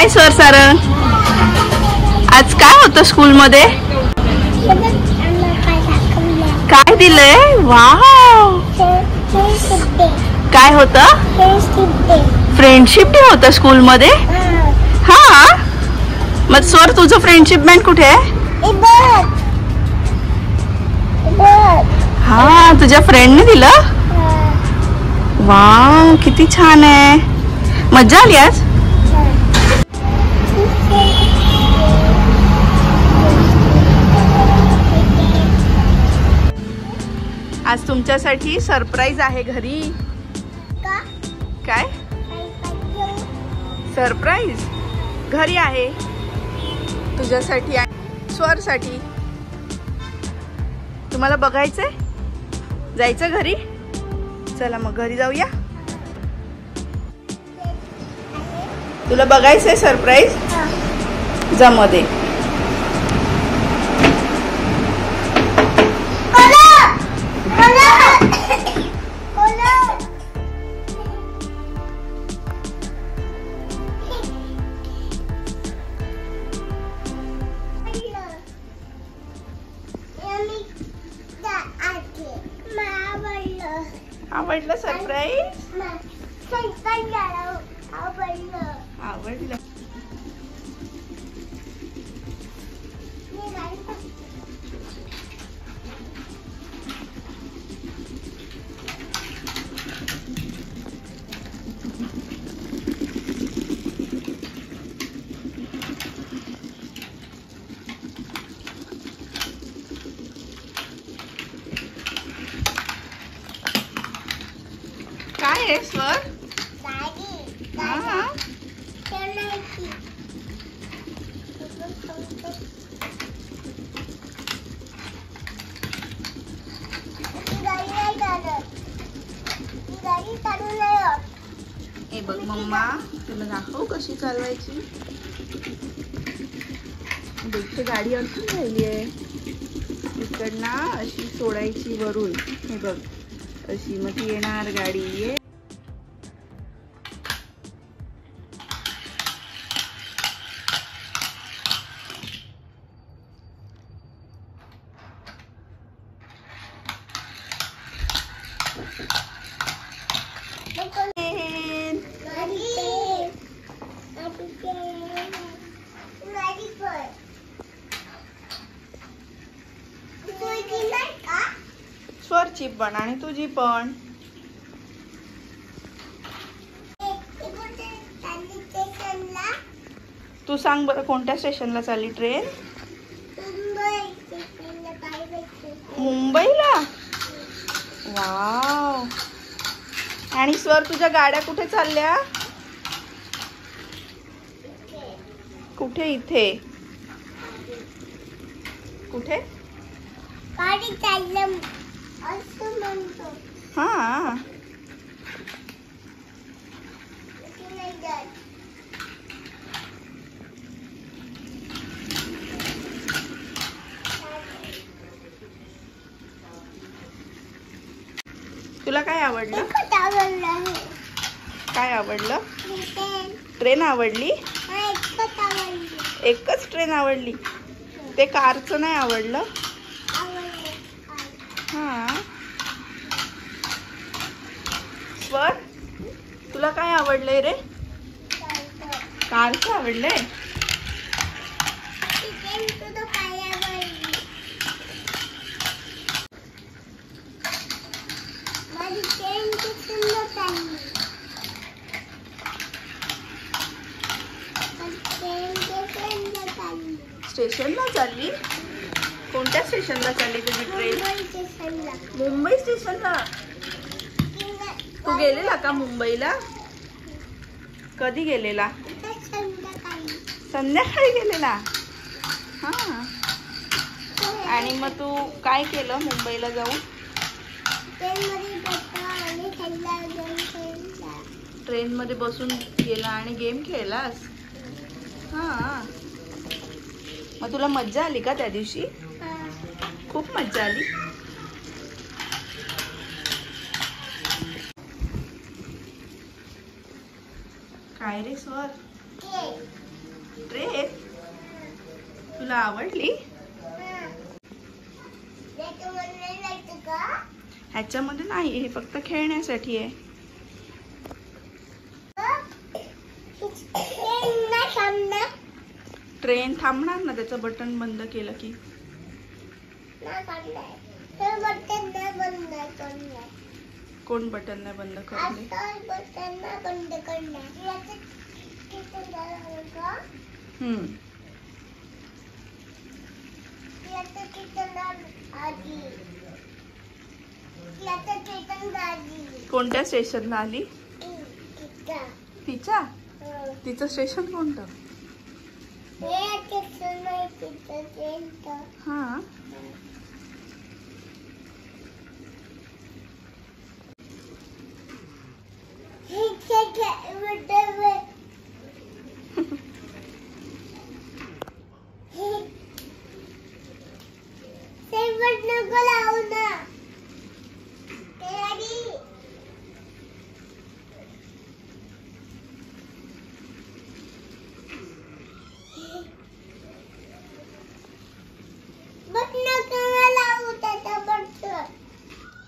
Hi sir Sarang, आज काय होतं स्कूल मध्ये? काय दिलंय? वाव, काय होतं? फ्रेंडशिप डे होता स्कूल मध्ये. हा, मग सर तुझं फ्रेंडशिप बँड कुठे आहे? हा, तुझ्या फ्रेंडने दिलं. वाव, किती छान आहे. मज्जा आली आज. आज तुमच्यासाठी सरप्राईज आहे घरी. काय सरप्राईज घरी आहे तुझ्यासाठी आणि स्वरसाठी. तुम्हाला बघायचंय? जायचं घरी? चला मग घरी जाऊया. तुला बघायचंय सरप्राईज? जा मध्ये. आवडलं सरप्राईज? आवडलं. काय आहे स्वर? हे बघ मम्मा, तुला दाखव कशी चालवायची. इथे गाडी अडकून राहिली आहे. इकडनं अशी सोडायची वरून. हे बघ अशी, मग ती येणार गाडी. ये स्वरची पण आणि तुझी पण. तू सांग बरं, कोणत्या स्टेशनला चालली ट्रेन? मुंबईला. वाव. आणि स्वर तुझ्या गाड्या कुठे चालल्या? कुठे? इथे कुठे? गाडी चाललं असं म्हणतो. हा, तुला काय आवडलं? काय आवडलं? ट्रेन आवडली? एकच ट्रेन आवडली. ते कारचं नाही आवडलं? हा. स्वर, तुला काय आवडलंय रे? कारचं आवडलंय. स्टेशनला चालली? कोणत्या स्टेशनला चालली तुझी ट्रेन? मुंबई स्टेशनला. तू गेलेला का मुंबईला? कधी गेलेला? संध्याकाळी गेलेला. हा. आणि मग तू काय केलं मुंबईला जाऊन? ट्रेन मध्ये बसून गेला आणि गेम खेळलास? हा. मग तुला मज्जा आली का त्या दिवशी? खूप मज्जा आली. काय रे स्वर? ट्रेन तुला आवडली? ह्याच्यामध्ये नाही, हे फक्त खेळण्यासाठी आहे. ट्रेन थांबणार ना त्याचं बटन बंद केलं की. कोण बटन नाही बंद करले? कोणत्या स्टेशनला आली? तिच्या तिचं स्टेशन कोणतं? हा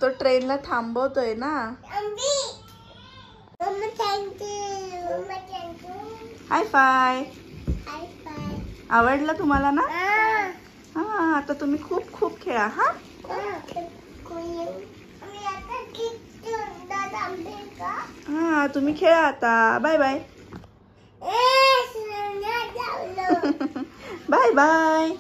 तो ट्रेनला थांबवतोय ना. हाय फाय. आवडलं तुम्हाला ना? हा आता तुम्ही खूप खूप खेळा. हा हा तुम्ही खेळा आता. Bye bye. Bye bye.